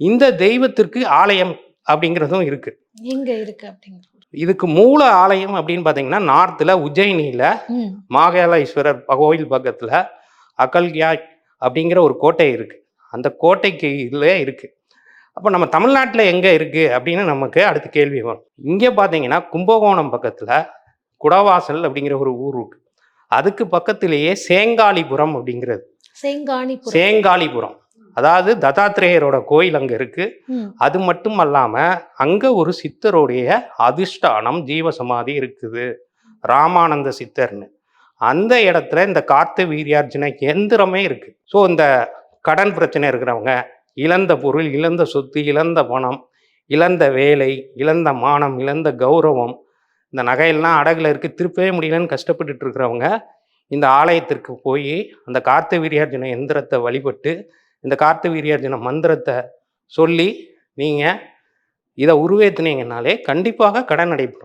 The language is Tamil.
இந்த தெய்வத்திற்கு ஆலயம் அப்படிங்கிறதும் இருக்கு. எங்க இருக்கு அப்படிங்கிறது? இதுக்கு மூல ஆலயம் அப்படின்னு பார்த்தீங்கன்னா, நார்த்தில் உஜ்ஜயினியில் மாகாளேஸ்வரர் கோயில் பக்கத்தில் அகல்யா அப்படிங்கிற ஒரு கோட்டை இருக்கு. அந்த கோட்டைக்கு இதில் இருக்கு. அப்போ நம்ம தமிழ்நாட்டில் எங்கே இருக்குது அப்படின்னு நமக்கு அடுத்த கேள்வி வரும். இங்கே பார்த்தீங்கன்னா கும்பகோணம் பக்கத்தில் குடவாசல் அப்படிங்கிற ஒரு ஊர் இருக்கு. அதுக்கு பக்கத்திலேயே சேங்காலிபுரம் அப்படிங்கிறது. சேங்காலிபுரம் அதாவது தத்தாத்திரேயரோட கோயில் அங்கே இருக்கு. அது மட்டும் அல்லாமல் அங்கே ஒரு சித்தருடைய அதிஷ்டானம் ஜீவசமாதி இருக்குது, ராமானந்த சித்தர்னு. அந்த இடத்துல இந்த கார்த்த வீரியார்ஜுன எந்திரமே இருக்கு. ஸோ இந்த கடன் பிரச்சனை இருக்கிறவங்க, இழந்த பொருள், இழந்த சொத்து, இழந்த பணம், இழந்த வேலை, இழந்த மானம், இழந்த கௌரவம், இந்த நகையெல்லாம் அடகுல இருக்கு, திருப்பவே முடியலன்னு கஷ்டப்பட்டுட்டு இருக்கிறவங்க இந்த ஆலயத்திற்கு போய் அந்த கார்த்த வீரியார்ஜுன எந்திரத்தை வழிபட்டு இந்த கார்த்த வீரியார்ஜுன மந்திரத்தை சொல்லி நீங்கள் இதை உருவேற்றினீங்கன்னாலே கண்டிப்பாக கடன் நடைபெறும்.